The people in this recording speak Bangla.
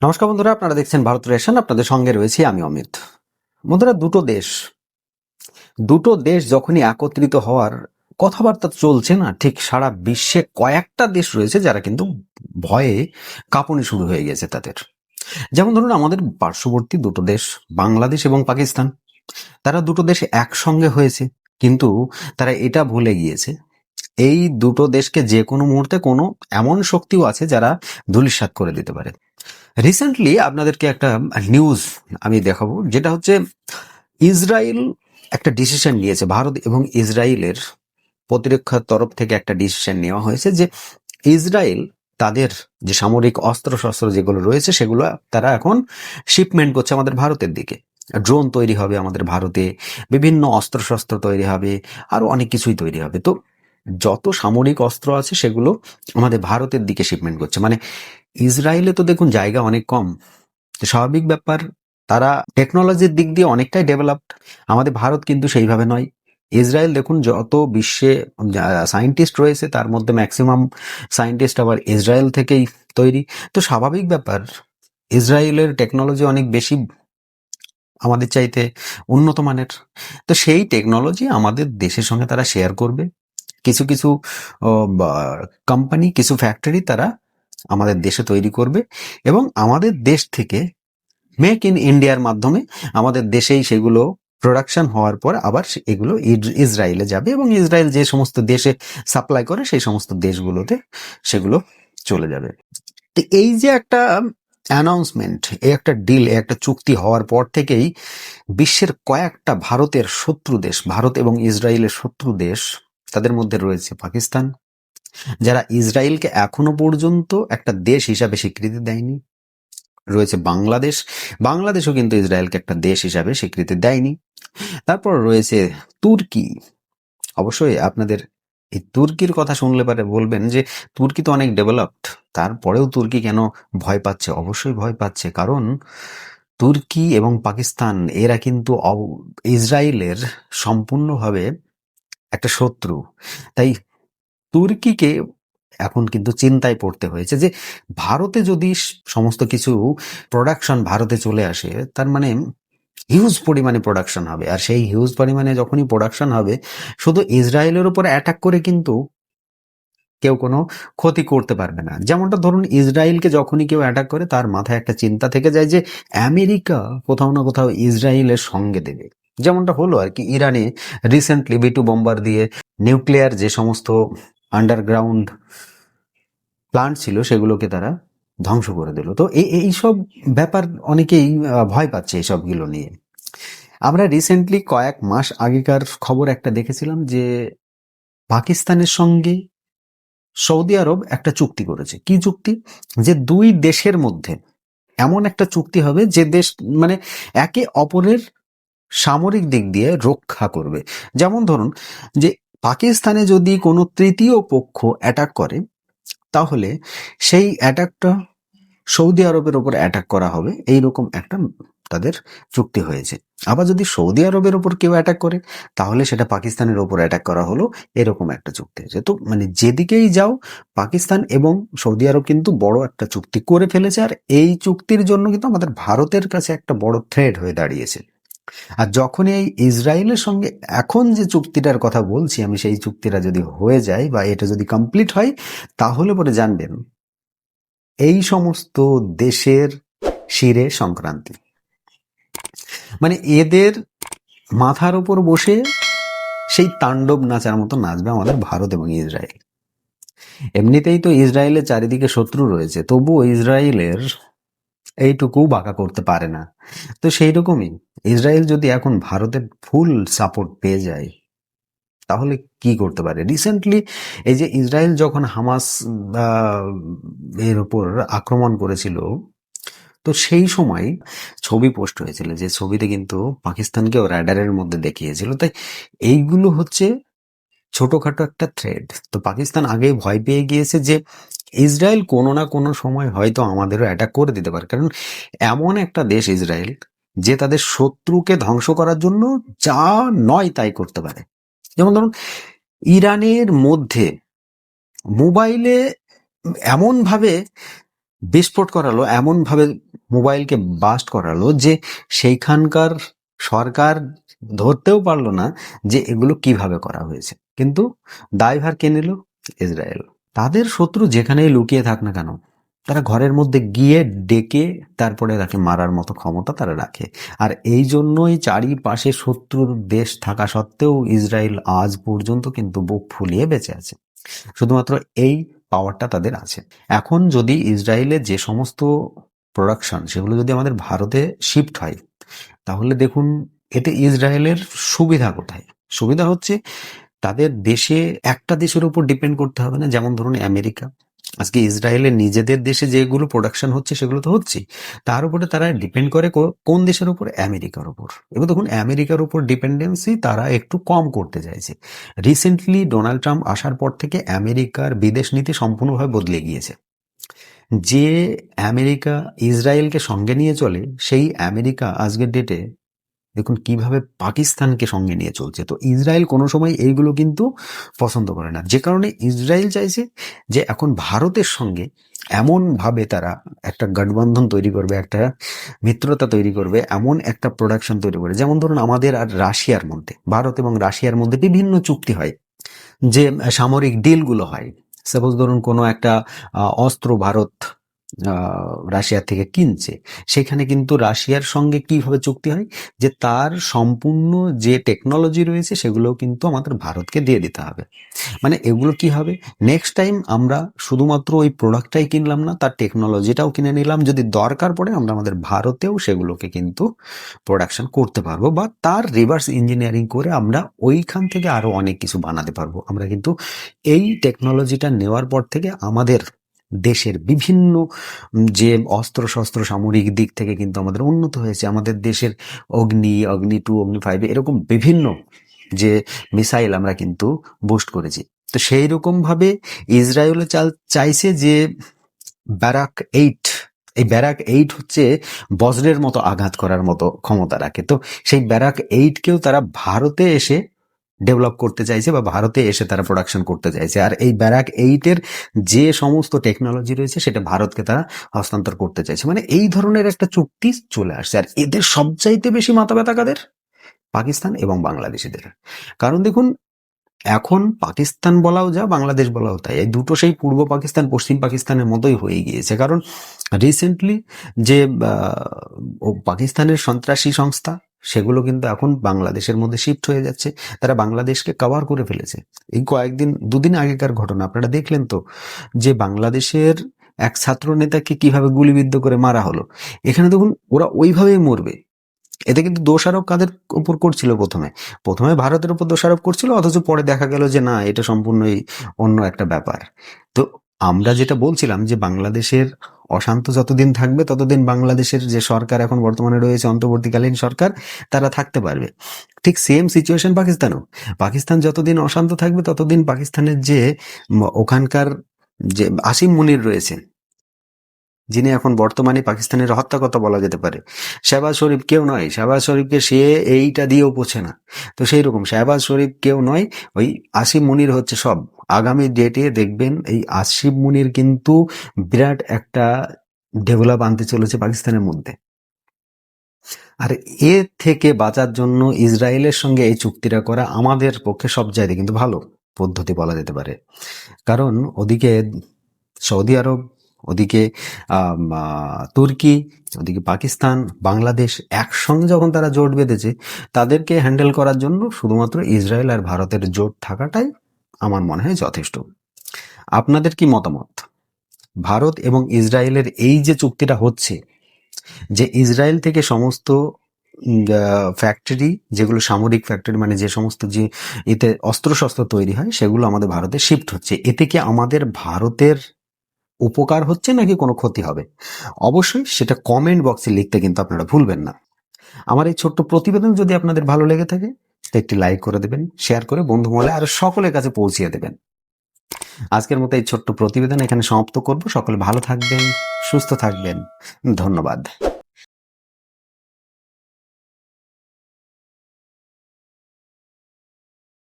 নমস্কার বন্ধুরা, আপনারা দেখছেন ভারত রেশন। আপনাদের সঙ্গে রয়েছি আমি অমিত। বন্ধুরা, দুটো দেশ যখনই একত্রিত হওয়ার কথাবার্তা চলছে না, ঠিক সারা বিশ্বে কয়েকটা দেশ রয়েছে যারা কিন্তু ভয়ে কাঁপুনি শুরু হয়ে গেছে তাদের। যেমন ধরুন, আমাদের পার্শ্ববর্তী দুটো দেশ বাংলাদেশ এবং পাকিস্তান, তারা দুটো দেশ একসঙ্গে হয়েছে, কিন্তু তারা এটা ভুলে গিয়েছে এই দুটো দেশকে যে কোনো মুহূর্তে কোনো এমন শক্তিও আছে যারা ধূলিসাৎ করে দিতে পারে। রিসেন্টলি আপনাদেরকে একটা নিউজ আমি দেখাবো, যেটা হচ্ছে ইসরায়েল একটা ডিসিশন নিয়েছে। ভারত এবং ইসরায়েলের প্রতিরক্ষার তরফ থেকে একটা ডিসিশন নেওয়া হয়েছে যে ইসরায়েল তাদের যে সামরিক অস্ত্র শস্ত্র যেগুলো রয়েছে সেগুলো তারা এখন শিপমেন্ট করছে আমাদের ভারতের দিকে। ড্রোন তৈরি হবে আমাদের ভারতে, বিভিন্ন অস্ত্র শস্ত্র তৈরি হবে, আরো অনেক কিছুই তৈরি হবে। তো যত সামরিক অস্ত্র আছে সেগুলো আমাদের ভারতের দিকে শিপমেন্ট করছে। মানে ইসরায়েলে তো দেখুন জায়গা অনেক কম, তো স্বাভাবিক ব্যাপার, তারা টেকনোলজির দিক দিয়ে অনেকটাই ডেভেলপড। আমাদের ভারত কিন্তু সেইভাবে নয়। ইসরায়েল দেখুন, যত বিশ্বে সায়েন্টিস্ট রয়েছে তার মধ্যে ম্যাক্সিমাম সায়েন্টিস্ট আবার ইসরায়েল থেকেই তৈরি। তো স্বাভাবিক ব্যাপার, ইসরায়েলের টেকনোলজি অনেক বেশি আমাদের চাইতে উন্নত মানের। তো সেই টেকনোলজি আমাদের দেশের সঙ্গে তারা শেয়ার করবে। কিছু কিছু কোম্পানি, কিছু ফ্যাক্টরি তারা আমাদের দেশে তৈরি করবে, এবং আমাদের দেশ থেকে মেক ইন ইন্ডিয়ার মাধ্যমে আমাদের দেশেই সেগুলো প্রোডাকশন হওয়ার পর আবার এগুলো ইসরায়েলে যাবে, এবং ইসরায়েল যে সমস্ত দেশে সাপ্লাই করে সেই সমস্ত দেশগুলোতে সেগুলো চলে যাবে। তো এই যে একটা অ্যানাউন্সমেন্ট, এই একটা ডিল, এই একটা চুক্তি হওয়ার পর থেকেই বিশ্বের কয়েকটা ভারতের শত্রু দেশ, ভারত এবং ইসরায়েলের শত্রু দেশ, তাদের মধ্যে রয়েছে পাকিস্তান, যারা ইসরায়েলকে এখনো পর্যন্ত একটা দেশ হিসাবে স্বীকৃতি দেয়নি। রয়েছে বাংলাদেশ, বাংলাদেশও কিন্তু ইসরায়েলকে একটা দেশ হিসাবে স্বীকৃতি দেয়নি। তারপর রয়েছে তুর্কি। অবশ্যই আপনাদের এই তুর্কির কথা শুনলে পারে বলবেন যে তুর্কি তো অনেক ডেভেলপড, তারপরেও তুর্কি কেন ভয় পাচ্ছে? অবশ্যই ভয় পাচ্ছে, কারণ তুর্কি এবং পাকিস্তান এরা কিন্তু ইসরায়েলের সম্পূর্ণভাবে একটা শত্রু। তাই তুর্কিকে এখন কিন্তু চিন্তায় পড়তে হয়েছে যে ভারতে যদি সমস্ত কিছু প্রোডাকশন ভারতে চলে আসে, তার মানে হিউজ পরিমাণে প্রোডাকশন হবে। আর সেই হিউজ পরিমাণে যখনই প্রোডাকশন হবে, শুধু ইসরায়েলের উপর অ্যাটাক করে কিন্তু কেউ কোনো ক্ষতি করতে পারবে না। যেমনটা ধরুন, ইসরায়েলকে যখনই কেউ অ্যাটাক করে তার মাথায় একটা চিন্তা থেকে যায় যে আমেরিকা কোথাও না কোথাও ইসরায়েলের সঙ্গে দেবে। যেমনটা হলো আর কি, ইরানে রিসেন্টলি B2 বোম্বার দিয়ে নিউক্লিয়ার যে সমস্ত আন্ডারগ্রাউন্ড প্লান্ট ছিল সেগুলোকে তারা ধ্বংস করে দিল। তো এইসব ব্যাপার অনেকেই ভয় পাচ্ছে এইসবগুলো নিয়ে। আমরা রিসেন্টলি কয়েক মাস আগেকার খবর একটা দেখেছিলাম যে পাকিস্তানের সঙ্গে সৌদি আরব একটা চুক্তি করেছে। কি চুক্তি? যে দুই দেশের মধ্যে এমন একটা চুক্তি হবে যে দেশ মানে একে অপরের সামরিক দিক দিয়ে রক্ষা করবে। যেমন ধরুন, যে পাকিস্তানে যদি কোনো তৃতীয় পক্ষ অ্যাটাক করে, তাহলে সেই অ্যাটাকটা সৌদি আরবের ওপর অ্যাটাক করা হবে, এইরকম একটা তাদের চুক্তি হয়েছে। আবার যদি সৌদি আরবের ওপর কেউ অ্যাটাক করে, তাহলে সেটা পাকিস্তানের ওপর অ্যাটাক করা হলো, এরকম একটা চুক্তি হয়েছে। তো মানে যেদিকেই যাও, পাকিস্তান এবং সৌদি আরব কিন্তু বড় একটা চুক্তি করে ফেলেছে। আর এই চুক্তির জন্য কিন্তু আমাদের ভারতের কাছে একটা বড় থ্রেট হয়ে দাঁড়িয়েছে। আর যখন এই ইসরায়েলের সঙ্গে এখন যে চুক্তিটার কথা বলছি আমি, সেই চুক্তিটা যদি হয়ে যায় বা এটা যদি কমপ্লিট হয়, তাহলে পরে জানবেন এই সমস্ত দেশের শিরে সংক্রান্তি। মানে এদের মাথার উপর বসে সেই তাণ্ডব নাচার মতো নাচবে আমাদের ভারত এবং ইসরায়েল। এমনিতেই তো ইসরায়েলের চারিদিকে শত্রু রয়েছে, তবুও ইসরায়েলের এইটুকু বাঁকা করতে পারে না। তো সেই রকমই ইসরায়েল যদি এখন ভারতের ফুল সাপোর্ট পেয়ে যায়, তাহলে কি করতে পারে? রিসেন্টলি এই যে ইসরায়েল যখন হামাস এর উপর আক্রমণ করেছিল, তো সেই সময় ছবি পোস্ট হয়েছিল, যে ছবিতে কিন্তু পাকিস্তানকেও রাডারের মধ্যে দেখিয়েছিল। তাই এইগুলো হচ্ছে ছোটখাটো একটা থ্রেড। তো পাকিস্তান আগেই ভয় পেয়ে গিয়েছে যে ইসরায়েল কোনো না কোনো সময় হয়তো আমাদেরও অ্যাটাক করে দিতে পারে, কারণ এমন একটা দেশ ইসরায়েল যে তাদের শত্রুকে ধ্বংস করার জন্য যা নয় তাই করতে পারে। যেমন ধরুন, ইরানের মধ্যে মোবাইলে এমন ভাবে বিস্ফোট করালো, এমনভাবে মোবাইলকে বাস্ট করালো যে সেইখানকার সরকার ধরতেও পারলো না যে এগুলো কিভাবে করা হয়েছে। কিন্তু দায়ভার কে নিল? ইসরায়েল। তাদের শত্রু যেখানেই লুকিয়ে থাক না কেন, তারা ঘরের মধ্যে গিয়ে ডেকে তারপরে তাকে মারার মতো ক্ষমতা তারা রাখে। আর এই জন্যই চারিপাশে শত্রুর দেশ থাকা সত্ত্বেও ইসরায়েল আজ পর্যন্ত কিন্তু বুক ফুলিয়ে বেঁচে আছে। শুধুমাত্র এই পাওয়ারটা তাদের আছে। এখন যদি ইসরায়েলের যে সমস্ত প্রোডাকশন সেগুলো যদি আমাদের ভারতে শিফট হয়, তাহলে দেখুন এতে ইসরায়েলের সুবিধা কোথায়? সুবিধা হচ্ছে তাদের দেশে একটা দেশের উপর ডিপেন্ড করতে হবে না। যেমন ধরুন আমেরিকা, আজকে ইসরায়েলের নিজেদের দেশে যেগুলো প্রোডাকশন হচ্ছে সেগুলো তো হচ্ছেই, তার উপরে তারা ডিপেন্ড করে কোন দেশের উপর? আমেরিকার উপর। এবার দেখুন আমেরিকার উপর ডিপেন্ডেন্সি তারা একটু কম করতে চাইছে। রিসেন্টলি ডোনাল্ড ট্রাম্প আসার পর থেকে আমেরিকার বিদেশ নীতি সম্পূর্ণভাবে বদলে গিয়েছে। যে আমেরিকা ইসরায়েলকে সঙ্গে নিয়ে চলে, সেই আমেরিকা আজকের ডেটে দেখুন কিভাবে পাকিস্তানকে সঙ্গে নিয়ে চলছে। তো ইসরায়েল কোনো সময় এইগুলো কিন্তু পছন্দ করে না, যে কারণে ইসরায়েল চাইছে যে এখন ভারতের সঙ্গে এমনভাবে তারা একটা গঠবন্ধন তৈরি করবে, একটা মিত্রতা তৈরি করবে, এমন একটা প্রোডাকশন তৈরি করবে। যেমন ধরুন আমাদের আর রাশিয়ার মধ্যে, ভারত এবং রাশিয়ার মধ্যে বিভিন্ন চুক্তি হয়, যে সামরিক ডিলগুলো হয়। সাপোজ ধরুন কোনো একটা অস্ত্র ভারত রাশিয়া থেকে কিনছে, সেখানে কিন্তু রাশিয়ার সঙ্গে কিভাবে চুক্তি হয়, যে তার সম্পূর্ণ যে টেকনোলজি রয়েছে সেগুলোও কিন্তু আমাদের ভারতকে দিয়ে দিতে হবে। মানে এগুলো কি হবে, নেক্সট টাইম আমরা শুধুমাত্র ওই প্রোডাক্টটাই কিনলাম না, তার টেকনোলজিটাও কিনে নিলাম। যদি দরকার পড়ে আমরা আমাদের ভারতেও সেগুলোকে কিন্তু প্রোডাকশন করতে পারবো, বা তার রিভার্স ইঞ্জিনিয়ারিং করে আমরা ওইখান থেকে আরো অনেক কিছু বানাতে পারবো। আমরা কিন্তু এই টেকনোলজিটা নেওয়ার পর থেকে আমাদের দেশের বিভিন্ন যে অস্ত্র শস্ত্র সামরিক দিক থেকে কিন্তু আমাদের উন্নত হয়েছে। আমাদের দেশের অগ্নি 2, অগ্নি 5 এরকম বিভিন্ন যে মিসাইল আমরা কিন্তু বুস্ট করেছি। তো সেই রকম ভাবে ইসরায়েলও চাইছে যে ব্যারাক 8, এই ব্যারাক 8 হচ্ছে বজ্রের মতো আঘাত করার মতো ক্ষমতা রাখে। তো সেই ব্যারাক 8কেও তারা ভারতে এসে ডেভেলপ করতে চাইছে, বা ভারতে এসে তারা প্রোডাকশন করতে চাইছে। আর এই ব্যারাক 8-এর যে সমস্ত টেকনোলজি রয়েছে সেটা ভারতকে তারা হস্তান্তর করতে চাইছে। মানে এই ধরনের একটা চুক্তি চলে আসছে। আর এদের সবচাইতে বেশি মাথা ব্যথা কাদের? পাকিস্তান এবং বাংলাদেশিদের। কারণ দেখুন এখন পাকিস্তান বলাও যা, বাংলাদেশ বলাও তাই, এই দুটো সেই পূর্ব পাকিস্তান পশ্চিম পাকিস্তানের মতোই হয়ে গিয়েছে। কারণ রিসেন্টলি যে পাকিস্তানের সন্ত্রাসী সংস্থা সেগুলো কিন্তু এখন বাংলাদেশের মধ্যে শিফট হয়ে যাচ্ছে। তারা বাংলাদেশকে কভার করে ফেলেছে। এই দুদিন আগেকার ঘটনা আপনারা দেখলেন তো, যে বাংলাদেশের এক ছাত্র নেতাকে কিভাবে গুলিবিদ্ধ করে মারা হলো। এখানে দেখুন ওরা ওইভাবেই মরবে। এতে কিন্তু দোষারোপ কাদের উপর করছিল? প্রথমে ভারতের উপর দোষারোপ করছিল, অথচ পরে দেখা গেল যে না, এটা সম্পূর্ণই অন্য একটা ব্যাপার। তো আমরা যেটা বলছিলাম যে বাংলাদেশের অশান্ত যতদিন থাকবে ততদিন বাংলাদেশের যে সরকার এখন বর্তমানে রয়েছে, অন্তর্বর্তীকালীন সরকার, তারা থাকতে পারবে। ঠিক সেম সিচুয়েশন পাকিস্তানও। পাকিস্তান যতদিন অশান্ত থাকবে ততদিন পাকিস্তানের যে ওখানকার যে আসিম মুনির রয়েছে, যিনি এখন বর্তমানে পাকিস্তানের হত্যাকর্তা বলা যেতে পারে, শাহবাজ শরীফ কেউ নয়। শাহবাজ শরীফকে সে এইটা দিয়েও পোছে না। তো সেই রকম শাহবাজ শরীফ কেউ নয়, ওই আসিম মুনির হচ্ছে সব। আগামী ডেটে দেখবেন এই আসিম মুনির কিন্তু বিরাট একটা ডেভেলপ আনতে চলেছে পাকিস্তানের মধ্যে। আর এর থেকে বাঁচার জন্য ইসরায়েলের সঙ্গে এই চুক্তিটা করা আমাদের পক্ষে সবচাইতে কিন্তু ভালো পদ্ধতি বলা যেতে পারে। কারণ ওদিকে সৌদি আরব, ওদিকে তুর্কি, ওদিকে পাকিস্তান, বাংলাদেশ একসঙ্গে যখন তারা জোট বেঁধেছে, তাদেরকে হ্যান্ডেল করার জন্য শুধুমাত্র ইসরায়েল আর ভারতের জোট থাকাটাই আমার মনে হয় যথেষ্ট। আপনাদের কি মতামত? ভারত এবং ইসরায়েলের এই যে চুক্তিটা হচ্ছে, যে ইসরায়েল থেকে সমস্ত ফ্যাক্টরি, যেগুলো সামরিক ফ্যাক্টরি, মানে যে সমস্ত যে এতে অস্ত্রশস্ত্র তৈরি হয় সেগুলো আমাদের ভারতে শিফট হচ্ছে, এতে কি আমাদের ভারতের উপকার হচ্ছে নাকি কোনো ক্ষতি হবে? অবশ্যই সেটা কমেন্ট বক্সে লিখতে কিন্তু আপনারা ভুলবেন না। আমার এই ছোট্ট প্রতিবেদন যদি আপনাদের ভালো লেগে থাকে, তো একটি লাইক করে দেবেন, শেয়ার করে বন্ধু মহলে আর সকলের কাছে পৌঁছিয়ে দেবেন। আজকের মতো এই ছোট্ট প্রতিবেদন এখানে সমাপ্ত করব। সকলে ভালো থাকবেন, সুস্থ থাকবেন। ধন্যবাদ।